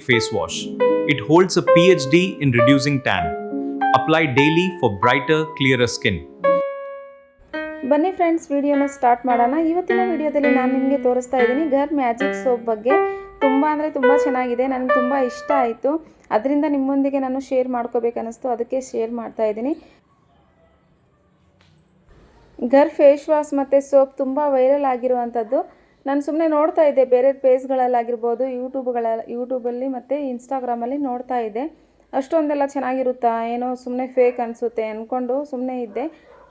face wash. It holds a PhD in reducing tan. Apply daily for brighter, clearer skin. ಬನ್ನಿ friends, ವಿಡಿಯೋನ start ಮಾಡೋಣ. ಇವತ್ತಿನ ವಿಡಿಯೋದಲ್ಲಿ ನಾನು ನಿಮಗೆ ತೋರಿಸ್ತಾ ಇದ್ದೀನಿ ಘರ್ ಮ್ಯಾಜಿಕ್ ಸೋಪ್ ಬಗ್ಗೆ. ತುಂಬ ಅಂದರೆ ತುಂಬ ಚೆನ್ನಾಗಿದೆ, ನನಗೆ ತುಂಬ ಇಷ್ಟ ಆಯಿತು. ಅದರಿಂದ ನಿಮ್ಮೊಂದಿಗೆ ನಾನು ಶೇರ್ ಮಾಡ್ಕೋಬೇಕನ್ನಿಸ್ತು, ಅದಕ್ಕೆ ಶೇರ್ ಮಾಡ್ತಾ ಇದ್ದೀನಿ. ಘರ್ ಫೇಸ್ ವಾಶ್ ಮತ್ತು ಸೋಪ್ ತುಂಬ ವೈರಲ್ ಆಗಿರುವಂಥದ್ದು. ನಾನು ಸುಮ್ಮನೆ ನೋಡ್ತಾ ಇದ್ದೆ, ಬೇರೆ ಪೇಜ್ಗಳಲ್ಲಾಗಿರ್ಬೋದು, ಯೂಟ್ಯೂಬಲ್ಲಿ ಮತ್ತು ಇನ್ಸ್ಟಾಗ್ರಾಮಲ್ಲಿ ನೋಡ್ತಾ ಇದ್ದೆ. ಅಷ್ಟೊಂದೆಲ್ಲ ಚೆನ್ನಾಗಿರುತ್ತಾ ಏನೋ, ಸುಮ್ಮನೆ ಫೇಕ್ ಅನಿಸುತ್ತೆ ಅಂದ್ಕೊಂಡು ಸುಮ್ಮನೆ ಇದ್ದೆ.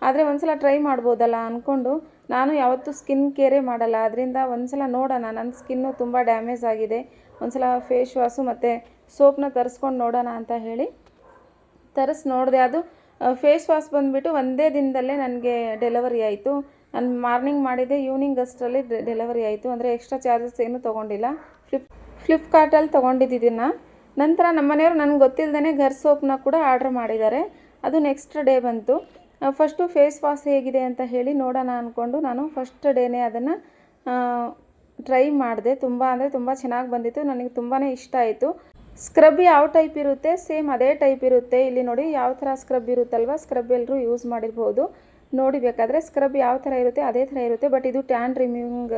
ಆದರೆ ಒಂದ್ಸಲ ಟ್ರೈ ಮಾಡ್ಬೋದಲ್ಲ ಅಂದ್ಕೊಂಡು, ನಾನು ಯಾವತ್ತೂ ಸ್ಕಿನ್ ಕೇರೇ ಮಾಡಲ್ಲ. ಅದರಿಂದ ಒಂದ್ಸಲ ನೋಡೋಣ, ನನ್ನ ಸ್ಕಿನ್ನು ತುಂಬ ಡ್ಯಾಮೇಜ್ ಆಗಿದೆ, ಒಂದ್ಸಲ ಫೇಸ್ ವಾಶು ಮತ್ತು ಸೋಪ್ನ ತರಿಸ್ಕೊಂಡು ನೋಡೋಣ ಅಂತ ಹೇಳಿ ತರಿಸಿ ನೋಡಿದೆ. ಅದು ಫೇಸ್ ವಾಶ್ ಬಂದುಬಿಟ್ಟು ಒಂದೇ ದಿನದಲ್ಲೇ ನನಗೆ ಡೆಲಿವರಿ ಆಯಿತು. ನಾನು ಮಾರ್ನಿಂಗ್ ಮಾಡಿದ್ದೆ, ಈವ್ನಿಂಗ್ ಅಷ್ಟರಲ್ಲಿ ಡೆಲಿವರಿ ಆಯಿತು. ಅಂದರೆ ಎಕ್ಸ್ಟ್ರಾ ಚಾರ್ಜಸ್ ಏನೂ ತೊಗೊಂಡಿಲ್ಲ. ಫ್ಲಿಪ್ಕಾರ್ಟಲ್ಲಿ ತೊಗೊಂಡಿದ್ದನ್ನು. ನಂತರ ನಮ್ಮ ಮನೆಯವರು ನನಗೆ ಗೊತ್ತಿಲ್ಲದೇ ಘರ್ ಸೋಪ್ನ ಕೂಡ ಆರ್ಡ್ರ್ ಮಾಡಿದ್ದಾರೆ. ಅದು ನೆಕ್ಸ್ಟ್ ಡೇ ಬಂತು. ಫಸ್ಟು ಫೇಸ್ ವಾಶ್ ಹೇಗಿದೆ ಅಂತ ಹೇಳಿ ನೋಡೋಣ ಅಂದ್ಕೊಂಡು ನಾನು ಫಸ್ಟ್ ಡೇನೇ ಅದನ್ನು ಟ್ರೈ ಮಾಡಿದೆ. ತುಂಬ ಅಂದರೆ ತುಂಬ ಚೆನ್ನಾಗಿ ಬಂದಿತ್ತು, ನನಗೆ ತುಂಬಾ ಇಷ್ಟ ಆಯಿತು. ಸ್ಕ್ರಬ್ ಯಾವ ಟೈಪ್ ಇರುತ್ತೆ ಸೇಮ್ ಅದೇ ಟೈಪ್ ಇರುತ್ತೆ. ಇಲ್ಲಿ ನೋಡಿ ಯಾವ ಥರ ಸ್ಕ್ರಬ್ ಇರುತ್ತಲ್ವ, ಸ್ಕ್ರಬ್ ಎಲ್ಲರೂ ಯೂಸ್ ಮಾಡಿರ್ಬೋದು. ನೋಡಿ ಬೇಕಾದರೆ ಸ್ಕ್ರಬ್ ಯಾವ ಥರ ಇರುತ್ತೆ ಅದೇ ಥರ ಇರುತ್ತೆ. ಬಟ್ ಇದು tan removing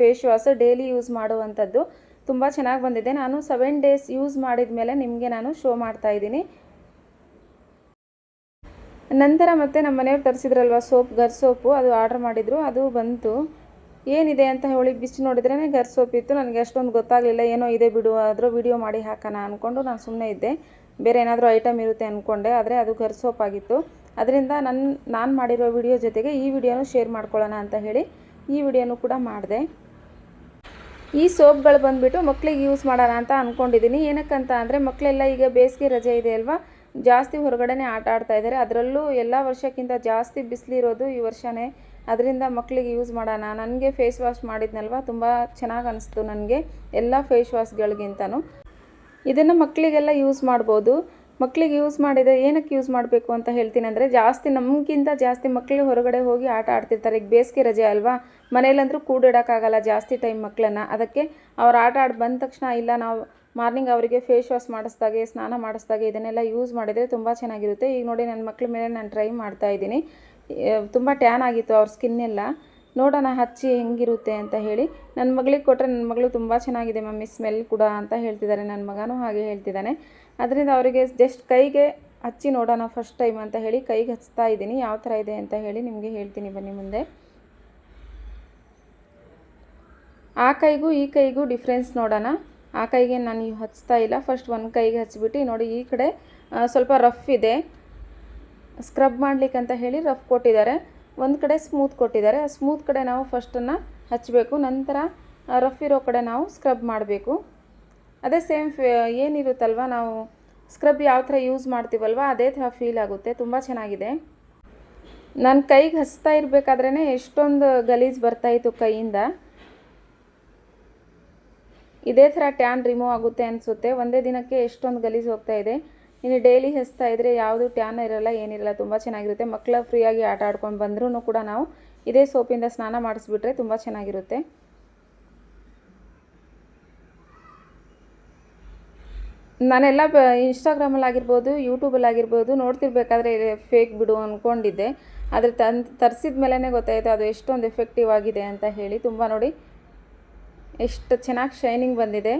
face wash, daily use ಮಾಡುವಂಥದ್ದು. ತುಂಬ ಚೆನ್ನಾಗಿ ಬಂದಿದೆ. ನಾನು 7 ಡೇಸ್ ಯೂಸ್ ಮಾಡಿದ ಮೇಲೆ ನಿಮಗೆ ನಾನು ಶೋ ಮಾಡ್ತಾಯಿದ್ದೀನಿ. ನಂತರ ಮತ್ತೆ ನಮ್ಮ ಮನೆಯವ್ರು ತರಿಸಿದ್ರಲ್ವ ಸೋಪ್, ಘರ್ ಸೋಪು, ಅದು ಆರ್ಡ್ರ್ ಮಾಡಿದರು. ಅದು ಬಂತು. ಏನಿದೆ ಅಂತ ಹೇಳಿ ಬಿಚ್ಚಿ ನೋಡಿದ್ರೇ ಘರ್ ಸೋಪ್ ಇತ್ತು. ನನಗೆ ಅಷ್ಟೊಂದು ಗೊತ್ತಾಗಲಿಲ್ಲ, ಏನೋ ಇದೆ ಬಿಡು, ಆದರೂ ವಿಡಿಯೋ ಮಾಡಿ ಹಾಕೋಣ ಅಂದ್ಕೊಂಡು ನಾನು ಸುಮ್ಮನೆ ಇದ್ದೆ. ಬೇರೆ ಏನಾದರೂ ಐಟಮ್ ಇರುತ್ತೆ ಅಂದ್ಕೊಂಡೆ, ಆದರೆ ಅದು ಘರ್ ಸೋಪ್ ಆಗಿತ್ತು. ಅದರಿಂದ ನಾನು ಮಾಡಿರೋ ವಿಡಿಯೋ ಜೊತೆಗೆ ಈ ವಿಡಿಯೋನೂ ಶೇರ್ ಮಾಡ್ಕೊಳ್ಳೋಣ ಅಂತ ಹೇಳಿ ಈ ವಿಡಿಯೋನೂ ಕೂಡ ಮಾಡಿದೆ. ಈ ಸೋಪ್ಗಳು ಬಂದುಬಿಟ್ಟು ಮಕ್ಕಳಿಗೆ ಯೂಸ್ ಮಾಡೋಣ ಅಂತ ಅಂದ್ಕೊಂಡಿದ್ದೀನಿ. ಏನಕ್ಕಂತ ಅಂದರೆ ಮಕ್ಕಳೆಲ್ಲ ಈಗ ಬೇಸಿಗೆ ರಜೆ ಇದೆ ಅಲ್ವಾ, ಜಾಸ್ತಿ ಹೊರಗಡೆನೇ ಆಟ ಆಡ್ತಾ ಇದ್ದಾರೆ. ಅದರಲ್ಲೂ ಎಲ್ಲ ವರ್ಷಕ್ಕಿಂತ ಜಾಸ್ತಿ ಬಿಸಿಲಿರೋದು ಈ ವರ್ಷವೇ. ಅದರಿಂದ ಮಕ್ಕಳಿಗೆ ಯೂಸ್ ಮಾಡೋಣ. ನನಗೆ ಫೇಸ್ ವಾಶ್ ಮಾಡಿದ್ನಲ್ವ, ತುಂಬ ಚೆನ್ನಾಗಿ ಅನಿಸ್ತು ನನಗೆ ಎಲ್ಲ ಫೇಸ್ ವಾಶ್ಗಳಿಗಿಂತನೂ. ಇದನ್ನು ಮಕ್ಕಳಿಗೆಲ್ಲ ಯೂಸ್ ಮಾಡ್ಬೋದು. ಮಕ್ಕಳಿಗೆ ಯೂಸ್ ಮಾಡಿದರೆ ಏನಕ್ಕೆ ಯೂಸ್ ಮಾಡಬೇಕು ಅಂತ ಹೇಳ್ತೀನಿ ಅಂದರೆ, ಜಾಸ್ತಿ ನಮಗಿಂತ ಜಾಸ್ತಿ ಮಕ್ಕಳು ಹೊರಗಡೆ ಹೋಗಿ ಆಟ ಆಡ್ತಿರ್ತಾರೆ. ಈಗ ಬೇಸಿಗೆ ರಜೆ ಅಲ್ವಾ, ಮನೇಲಂದ್ರೂ ಕೂಡಿಡೋಕ್ಕಾಗಲ್ಲ ಜಾಸ್ತಿ ಟೈಮ್ ಮಕ್ಕಳನ್ನು. ಅದಕ್ಕೆ ಅವ್ರು ಆಟ ಆಡಿ ಬಂದ ತಕ್ಷಣ ಇಲ್ಲ, ನಾವು ಮಾರ್ನಿಂಗ್ ಅವರಿಗೆ ಫೇಸ್ ವಾಶ್ ಮಾಡಿಸ್ದಾಗೆ, ಸ್ನಾನ ಮಾಡಿಸ್ದಾಗೆ ಇದನ್ನೆಲ್ಲ ಯೂಸ್ ಮಾಡಿದರೆ ತುಂಬ ಚೆನ್ನಾಗಿರುತ್ತೆ. ಈಗ ನೋಡಿ ನನ್ನ ಮಕ್ಕಳ ಮೇಲೆ ನಾನು ಟ್ರೈ ಮಾಡ್ತಾಯಿದ್ದೀನಿ. ತುಂಬ ಟ್ಯಾನ್ ಆಗಿತ್ತು ಅವ್ರ ಸ್ಕಿನ್ನೆಲ್ಲ. ನೋಡೋಣ ಹಚ್ಚಿ ಹೆಂಗಿರುತ್ತೆ ಅಂತ ಹೇಳಿ ನನ್ನ ಮಗಳಿಗೆ ಕೊಟ್ಟರೆ, ನನ್ನ ಮಗಳು ತುಂಬ ಚೆನ್ನಾಗಿದೆ ಮಮ್ಮಿ ಸ್ಮೆಲ್ ಕೂಡ ಅಂತ ಹೇಳ್ತಿದ್ದಾರೆ. ನನ್ನ ಮಗನೂ ಹಾಗೆ ಹೇಳ್ತಿದ್ದಾನೆ. ಅದರಿಂದ ಅವರಿಗೆ ಜಸ್ಟ್ ಕೈಗೆ ಹಚ್ಚಿ ನೋಡೋಣ ಫಸ್ಟ್ ಟೈಮ್ ಅಂತ ಹೇಳಿ ಕೈಗೆ ಹಚ್ತಾ ಇದ್ದೀನಿ. ಯಾವ ಥರ ಇದೆ ಅಂತ ಹೇಳಿ ನಿಮಗೆ ಹೇಳ್ತೀನಿ ಬನ್ನಿ ಮುಂದೆ. ಆ ಕೈಗೂ ಈ ಕೈಗೂ ಡಿಫ್ರೆನ್ಸ್ ನೋಡೋಣ. ಆ ಕೈಗೆ ನಾನು ಹಚ್ತಾ ಇಲ್ಲ, ಫಸ್ಟ್ ಒಂದು ಕೈಗೆ ಹಚ್ಬಿಟ್ಟು ನೋಡಿ, ಈ ಕಡೆ ಸ್ವಲ್ಪ ರಫ್ ಇದೆ, ಸ್ಕ್ರಬ್ ಮಾಡಲಿಕ್ಕೆ ಅಂತ ಹೇಳಿ ರಫ್ ಕೊಟ್ಟಿದ್ದಾರೆ. ಒಂದು ಕಡೆ ಸ್ಮೂತ್ ಕೊಟ್ಟಿದ್ದಾರೆ. ಆ ಸ್ಮೂತ್ ಕಡೆ ನಾವು ಫಸ್ಟನ್ನು ಹಚ್ಚಬೇಕು, ನಂತರ ರಫ್ ಇರೋ ಕಡೆ ನಾವು ಸ್ಕ್ರಬ್ ಮಾಡಬೇಕು. ಅದೇ ಸೇಮ್ ಏನಿರುತ್ತಲ್ವ, ನಾವು ಸ್ಕ್ರಬ್ ಯಾವ ಥರ ಯೂಸ್ ಮಾಡ್ತೀವಲ್ವ ಅದೇ ಥರ ಫೀಲ್ ಆಗುತ್ತೆ. ತುಂಬ ಚೆನ್ನಾಗಿದೆ. ನಾನು ಕೈಗೆ ಹಚ್ತಾ ಇರಬೇಕಾದ್ರೇ ಎಷ್ಟೊಂದು ಗಲೀಜು ಬರ್ತಾಯಿತ್ತು ಕೈಯಿಂದ. ಇದೇ ಥರ ಟ್ಯಾನ್ ರಿಮೂವ್ ಆಗುತ್ತೆ ಅನಿಸುತ್ತೆ. ಒಂದೇ ದಿನಕ್ಕೆ ಎಷ್ಟೊಂದು ಗಲೀಜು ಹೋಗ್ತಾ ಇದೆ. ಇನ್ನು ಡೈಲಿ ಹಚ್ತಾ ಇದ್ದರೆ ಯಾವುದು ಟ್ಯಾನ್ ಇರೋಲ್ಲ, ಏನಿರಲ್ಲ, ತುಂಬ ಚೆನ್ನಾಗಿರುತ್ತೆ. ಮಕ್ಕಳು ಫ್ರೀಯಾಗಿ ಆಟ ಆಡ್ಕೊಂಡು ಬಂದರೂ ಕೂಡ ನಾವು ಇದೇ ಸೋಪಿಂದ ಸ್ನಾನ ಮಾಡಿಸ್ಬಿಟ್ರೆ ತುಂಬ ಚೆನ್ನಾಗಿರುತ್ತೆ. ನಾನೆಲ್ಲ ಇನ್ಸ್ಟಾಗ್ರಾಮಲ್ಲಾಗಿರ್ಬೋದು, ಯೂಟ್ಯೂಬಲ್ಲಾಗಿರ್ಬೋದು ನೋಡ್ತಿರ್ಬೇಕಾದ್ರೆ ಫೇಕ್ ಬಿಡು ಅಂದ್ಕೊಂಡಿದ್ದೆ. ಆದರೆ ತರಿಸಿದ ಮೇಲೇ ಗೊತ್ತಾಯಿತು ಅದು ಎಷ್ಟೊಂದು ಎಫೆಕ್ಟಿವ್ ಆಗಿದೆ ಅಂತ ಹೇಳಿ. ತುಂಬ ನೋಡಿ ಎಷ್ಟು ಚೆನ್ನಾಗಿ ಶೈನಿಂಗ್ ಬಂದಿದೆ.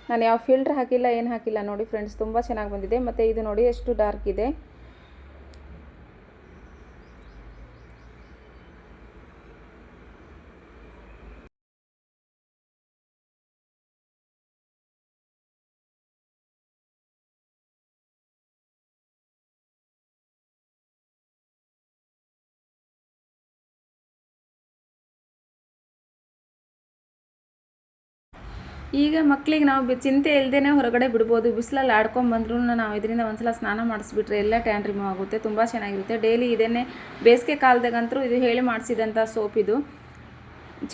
ನಾನು ಯಾವ ಫಿಲ್ಟ್ರ್ ಹಾಕಿಲ್ಲ, ಏನು ಹಾಕಿಲ್ಲ. ನೋಡಿ ಫ್ರೆಂಡ್ಸ್, ತುಂಬ ಚೆನ್ನಾಗಿ ಬಂದಿದೆ. ಮತ್ತು ಇದು ನೋಡಿ ಎಷ್ಟು ಡಾರ್ಕ್ ಇದೆ. ಈಗ ಮಕ್ಕಳಿಗೆ ನಾವು ಚಿಂತೆ ಇಲ್ಲದೇ ಹೊರಗಡೆ ಬಿಡ್ಬೋದು. ಬಿಸಿಲಲ್ಲಿ ಆಡ್ಕೊಂಬಂದ್ರೂ ನಾವು ಇದರಿಂದ ಒಂದ್ಸಲ ಸ್ನಾನ ಮಾಡಿಸ್ಬಿಟ್ರೆ ಎಲ್ಲ ಟ್ಯಾನ್ ರಿಮೂವ್ ಆಗುತ್ತೆ. ತುಂಬ ಚೆನ್ನಾಗಿರುತ್ತೆ. ಡೈಲಿ ಇದನ್ನೇ, ಬೇಸಿಗೆ ಕಾಲದಾಗಂತೂ ಇದು ಹೇಳಿ ಮಾಡಿಸಿದಂಥ ಸೋಪ್ ಇದು.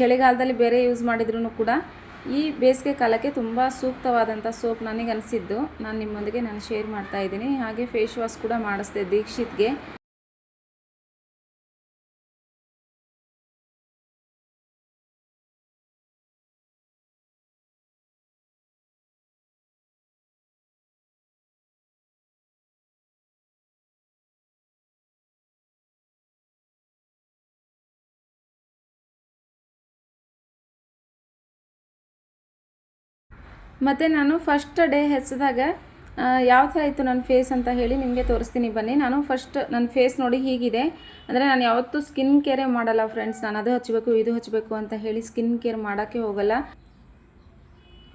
ಚಳಿಗಾಲದಲ್ಲಿ ಬೇರೆ ಯೂಸ್ ಮಾಡಿದ್ರೂ ಕೂಡ ಈ ಬೇಸಿಗೆ ಕಾಲಕ್ಕೆ ತುಂಬ ಸೂಕ್ತವಾದಂಥ ಸೋಪ್ ನನಗೆ ಅನಿಸಿದ್ದು ನಾನು ನಿಮ್ಮೊಂದಿಗೆ ಶೇರ್ ಮಾಡ್ತಾಯಿದ್ದೀನಿ. ಹಾಗೆ ಫೇಸ್ ವಾಶ್ ಕೂಡ ಮಾಡಿಸ್ದೆ ದೀಕ್ಷಿತ್ಗೆ. ಮತ್ತು ನಾನು ಫಸ್ಟ್ ಡೇ ಹಚ್ಚಿದಾಗ ಯಾವ ಥರ ಇತ್ತು ನನ್ನ ಫೇಸ್ ಅಂತ ಹೇಳಿ ನಿಮಗೆ ತೋರಿಸ್ತೀನಿ ಬನ್ನಿ. ನಾನು ಫಸ್ಟ್ ನನ್ನ ಫೇಸ್ ನೋಡಿ ಹೀಗಿದೆ. ಅಂದರೆ ನಾನು ಯಾವತ್ತೂ ಸ್ಕಿನ್ ಕೇರೇ ಮಾಡಲ್ಲ ಫ್ರೆಂಡ್ಸ್. ನಾನು ಅದು ಹಚ್ಚಬೇಕು ಇದು ಹಚ್ಚಬೇಕು ಅಂತ ಹೇಳಿ ಸ್ಕಿನ್ ಕೇರ್ ಮಾಡೋಕ್ಕೆ ಹೋಗಲ್ಲ.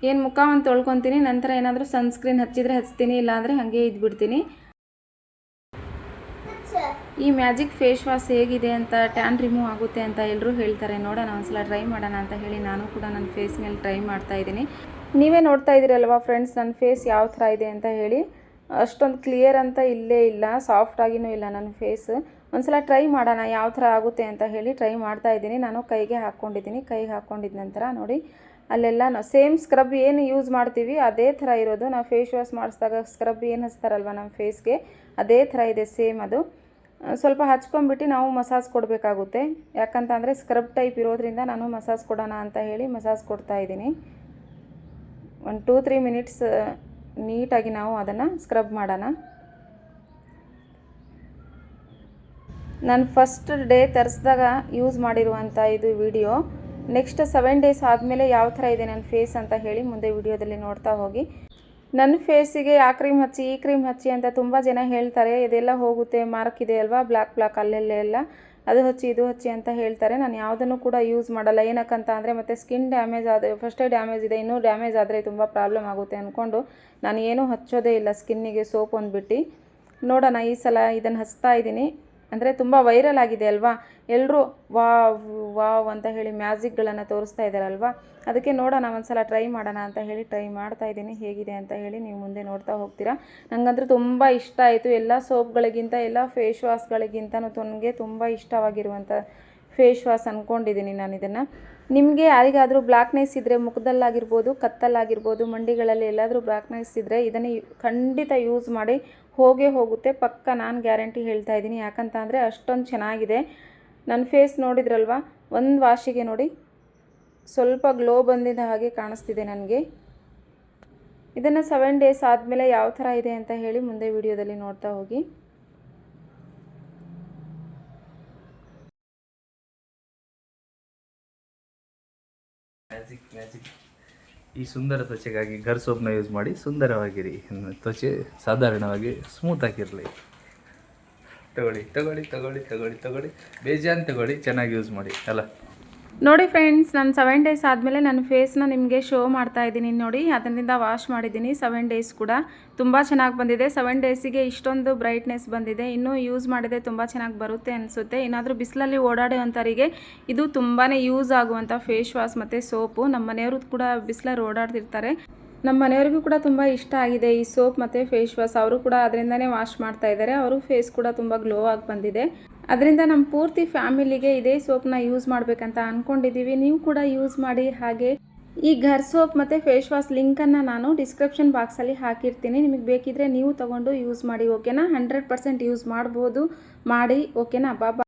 ಏನು ಮುಖ ಒಂದು ತೊಳ್ಕೊತೀನಿ, ನಂತರ ಏನಾದರೂ ಸನ್ಸ್ಕ್ರೀನ್ ಹಚ್ಚಿದರೆ ಹಚ್ತೀನಿ, ಇಲ್ಲಾಂದರೆ ಹಾಗೆ ಇದ್ಬಿಡ್ತೀನಿ. ಈ ಮ್ಯಾಜಿಕ್ ಫೇಸ್ ವಾಶ್ ಹೇಗಿದೆ ಅಂತ, ಟ್ಯಾನ್ ರಿಮೂವ್ ಆಗುತ್ತೆ ಅಂತ ಎಲ್ಲರೂ ಹೇಳ್ತಾರೆ. ನೋಡೋಣ ಒಂದ್ಸಲ ಟ್ರೈ ಮಾಡೋಣ ಅಂತ ಹೇಳಿ ನಾನು ಕೂಡ ನನ್ನ ಫೇಸ್ ಮೇಲೆ ಟ್ರೈ ಮಾಡ್ತಾಯಿದ್ದೀನಿ. ನೀವೇ ನೋಡ್ತಾ ಇದ್ದೀರಲ್ವ ಫ್ರೆಂಡ್ಸ್ ನನ್ನ ಫೇಸ್ ಯಾವ ಥರ ಇದೆ ಅಂತ ಹೇಳಿ. ಅಷ್ಟೊಂದು ಕ್ಲಿಯರ್ ಅಂತ ಇಲ್ಲೇ ಇಲ್ಲ, ಸಾಫ್ಟಾಗಿಯೂ ಇಲ್ಲ ನನ್ನ ಫೇಸ್. ಒಂದ್ಸಲ ಟ್ರೈ ಮಾಡೋಣ ಯಾವ ಥರ ಆಗುತ್ತೆ ಅಂತ ಹೇಳಿ ಟ್ರೈ ಮಾಡ್ತಾಯಿದ್ದೀನಿ. ನಾನು ಕೈಗೆ ಹಾಕ್ಕೊಂಡಿದ್ದೀನಿ. ಕೈಗೆ ಹಾಕ್ಕೊಂಡಿದ್ದ ನಂತರ ನೋಡಿ ಅಲ್ಲೆಲ್ಲ ಸೇಮ್ ಸ್ಕ್ರಬ್ ಏನು ಯೂಸ್ ಮಾಡ್ತೀವಿ ಅದೇ ಥರ ಇರೋದು. ನಾವು ಫೇಸ್ ವಾಶ್ ಮಾಡಿಸಿದಾಗ ಸ್ಕ್ರಬ್ ಏನು ಹಚ್ತಾರಲ್ವ ನಮ್ಮ ಫೇಸ್ಗೆ ಅದೇ ಥರ ಇದೆ ಸೇಮ್. ಅದು ಸ್ವಲ್ಪ ಹಚ್ಕೊಂಡ್ಬಿಟ್ಟು ನಾವು ಮಸಾಜ್ ಕೊಡಬೇಕಾಗುತ್ತೆ. ಯಾಕಂತಂದರೆ ಸ್ಕ್ರಬ್ ಟೈಪ್ ಇರೋದ್ರಿಂದ ನಾನು ಮಸಾಜ್ ಕೊಡೋಣ ಅಂತ ಹೇಳಿ ಮಸಾಜ್ ಕೊಡ್ತಾಯಿದ್ದೀನಿ. 1-2-3 ಮಿನಿಟ್ಸ್ ನೀಟಾಗಿ ನಾವು ಅದನ್ನು ಸ್ಕ್ರಬ್ ಮಾಡೋಣ. ನಾನು ಫಸ್ಟ್ ಡೇ ತರಿಸಿದಾಗ ಯೂಸ್ ಮಾಡಿರುವಂಥ ಇದು ವಿಡಿಯೋ. ನೆಕ್ಸ್ಟ್ 7 ಡೇಸ್ ಆದಮೇಲೆ ಯಾವ ಥರ ಇದೆ ನನ್ನ ಫೇಸ್ ಅಂತ ಹೇಳಿ ಮುಂದೆ ವಿಡಿಯೋದಲ್ಲಿ ನೋಡ್ತಾ ಹೋಗಿ. ನನ್ನ ಫೇಸಿಗೆ ಆ ಕ್ರೀಮ್ ಹಚ್ಚಿ ಈ ಕ್ರೀಮ್ ಹಚ್ಚಿ ಅಂತ ತುಂಬ ಜನ ಹೇಳ್ತಾರೆ. ಇದೆಲ್ಲ ಹೋಗುತ್ತೆ, ಮಾರ್ಕ್ ಇದೆ ಅಲ್ವಾ ಬ್ಲ್ಯಾಕ್ ಅಲ್ಲೆಲ್ಲ, ಅದು ಹಚ್ಚಿ ಇದು ಹಚ್ಚಿ ಅಂತ ಹೇಳ್ತಾರೆ. ನಾನು ಯಾವುದನ್ನು ಕೂಡ ಯೂಸ್ ಮಾಡಲ್ಲ. ಏನಕ್ಕಂತ ಅಂದರೆ ಮತ್ತು ಸ್ಕಿನ್ ಡ್ಯಾಮೇಜ್ ಆದರೆ ಫಸ್ಟೇ ಡ್ಯಾಮೇಜ್ ಇದೆ, ಇನ್ನೂ ಡ್ಯಾಮೇಜ್ ಆದರೆ ತುಂಬ ಪ್ರಾಬ್ಲಮ್ ಆಗುತ್ತೆ ಅಂದ್ಕೊಂಡು ನಾನು ಏನೂ ಹಚ್ಚೋದೇ ಇಲ್ಲ ಸ್ಕಿನ್ನಿಗೆ ಸೋಪ್ ಒಂದ್ಬಿಟ್ಟು. ನೋಡೋಣ ಈ ಸಲ ಇದನ್ನು ಹಚ್ತಾ ಇದ್ದೀನಿ. ಅಂದರೆ ತುಂಬ ವೈರಲ್ ಆಗಿದೆ ಅಲ್ವಾ, ಎಲ್ಲರೂ ವಾವ್ ಅಂತ ಹೇಳಿ ಮ್ಯಾಜಿಕ್ಗಳನ್ನು ತೋರಿಸ್ತಾ ಇದ್ದಾರಲ್ವ. ಅದಕ್ಕೆ ನೋಡೋಣ ಒಂದ್ಸಲ ಟ್ರೈ ಮಾಡೋಣ ಅಂತ ಹೇಳಿ ಟ್ರೈ ಮಾಡ್ತಾ ಇದ್ದೀನಿ. ಹೇಗಿದೆ ಅಂತ ಹೇಳಿ ನೀವು ಮುಂದೆ ನೋಡ್ತಾ ಹೋಗ್ತೀರಾ. ನನಗಂತೂ ತುಂಬ ಇಷ್ಟ ಆಯಿತು. ಎಲ್ಲ ಸೋಪ್ಗಳಿಗಿಂತ ಎಲ್ಲ ಫೇಸ್ ವಾಶ್ಗಳಿಗಿಂತ ನನಗೆ ತುಂಬ ಇಷ್ಟವಾಗಿರುವಂಥ ಫೇಸ್ ವಾಶ್ ಅಂದ್ಕೊಂಡಿದ್ದೀನಿ ನಾನು ಇದನ್ನು. ನಿಮಗೆ ಯಾರಿಗಾದರೂ ಬ್ಲ್ಯಾಕ್ನೆಸ್ ಇದ್ದರೆ ಮುಖದಲ್ಲಾಗಿರ್ಬೋದು, ಕತ್ತಲ್ಲಾಗಿರ್ಬೋದು, ಮಂಡಿಗಳಲ್ಲಿ ಎಲ್ಲಾದರೂ ಬ್ಲ್ಯಾಕ್ನೆಸ್ ಇದ್ದರೆ ಇದನ್ನು ಖಂಡಿತ ಯೂಸ್ ಮಾಡಿ, ಹೋಗೇ ಹೋಗುತ್ತೆ ಪಕ್ಕ. ನಾನು ಗ್ಯಾರಂಟಿ ಹೇಳ್ತಾ ಇದ್ದೀನಿ. ಯಾಕಂತ ಅಂದರೆ ಅಷ್ಟೊಂದು ಚೆನ್ನಾಗಿದೆ. ನನ್ನ ಫೇಸ್ ನೋಡಿದ್ರಲ್ವ, ಒಂದು ವಾಶಿಗೆ ನೋಡಿ ಸ್ವಲ್ಪ ಗ್ಲೋ ಬಂದಿದ್ದ ಹಾಗೆ ಕಾಣಿಸ್ತಿದೆ ನನಗೆ. ಇದನ್ನು 7 ಡೇಸ್ ಆದಮೇಲೆ ಯಾವ ಥರ ಇದೆ ಅಂತ ಹೇಳಿ ಮುಂದೆ ವಿಡಿಯೋದಲ್ಲಿ ನೋಡ್ತಾ ಹೋಗಿ. ಮ್ಯಾಜಿಕ್ ಈ ಸುಂದರ ತ್ವಚೆಗಾಗಿ ಗರ್ ಸೋಪ್ನ ಯೂಸ್ ಮಾಡಿ ಸುಂದರವಾಗಿರಿ. ತ್ವಚೆ ಸಾಧಾರಣವಾಗಿ ಸ್ಮೂತ್ ಆಗಿರಲಿ. ತಗೊಳ್ಳಿ ಬೇಜಾನ್ ತಗೊಳ್ಳಿ, ಚೆನ್ನಾಗಿ ಯೂಸ್ ಮಾಡಿ ಅಲ್ಲ. ನೋಡಿ ಫ್ರೆಂಡ್ಸ್, ನಾನು 7 ಡೇಸ್ ಆದಮೇಲೆ ನನ್ನ ಫೇಸ್ನ ನಿಮಗೆ ಶೋ ಮಾಡ್ತಾ ಇದ್ದೀನಿ ನೋಡಿ. ಅದರಿಂದ ವಾಶ್ ಮಾಡಿದ್ದೀನಿ 7 ಡೇಸ್ ಕೂಡ ತುಂಬ ಚೆನ್ನಾಗಿ ಬಂದಿದೆ. 7 ಡೇಸಿಗೆ ಇಷ್ಟೊಂದು ಬ್ರೈಟ್ನೆಸ್ ಬಂದಿದೆ. ಇನ್ನೂ ಯೂಸ್ ಮಾಡಿದೆ ತುಂಬ ಚೆನ್ನಾಗಿ ಬರುತ್ತೆ ಅನಿಸುತ್ತೆ. ಏನಾದರೂ ಬಿಸಿಲಲ್ಲಿ ಓಡಾಡೋವಂಥವರಿಗೆ ಇದು ತುಂಬಾ ಯೂಸ್ ಆಗುವಂಥ ಫೇಸ್ ವಾಶ್ ಮತ್ತು ಸೋಪು. ನಮ್ಮ ಮನೆಯವರು ಕೂಡ ಬಿಸಿಲಲ್ಲಿ ಓಡಾಡ್ತಿರ್ತಾರೆ. ನಮ್ಮ ಮನೆಯವ್ರಿಗೂ ಕೂಡ ತುಂಬ ಇಷ್ಟ ಆಗಿದೆ ಈ ಸೋಪ್ ಮತ್ತು ಫೇಸ್ ವಾಶ್. ಅವರು ಕೂಡ ಅದರಿಂದನೇ ವಾಶ್ ಮಾಡ್ತಾ ಇದ್ದಾರೆ. ಅವರು ಫೇಸ್ ಕೂಡ ತುಂಬ ಗ್ಲೋ ಆಗಿ ಬಂದಿದೆ. ಅದರಿಂದ ನಮ್ಮ ಪೂರ್ತಿ ಫ್ಯಾಮಿಲಿಗೆ ಇದೇ ಸೋಪ್ನ ಯೂಸ್ ಮಾಡಬೇಕಂತ ಅಂದ್ಕೊಂಡಿದ್ದೀವಿ. ನೀವು ಕೂಡ ಯೂಸ್ ಮಾಡಿ. ಹಾಗೆ ಈ ಘರ್ ಸೋಪ್ ಮತ್ತು ಫೇಸ್ ವಾಶ್ ಲಿಂಕನ್ನು ನಾನು ಡಿಸ್ಕ್ರಿಪ್ಷನ್ ಬಾಕ್ಸಲ್ಲಿ ಹಾಕಿರ್ತೀನಿ. ನಿಮಗೆ ಬೇಕಿದ್ದರೆ ನೀವು ತೊಗೊಂಡು ಯೂಸ್ ಮಾಡಿ. ಓಕೆನಾ? 100% ಯೂಸ್ ಮಾಡ್ಬೋದು, ಮಾಡಿ. ಓಕೆನಾ? ಬಾಬಾ.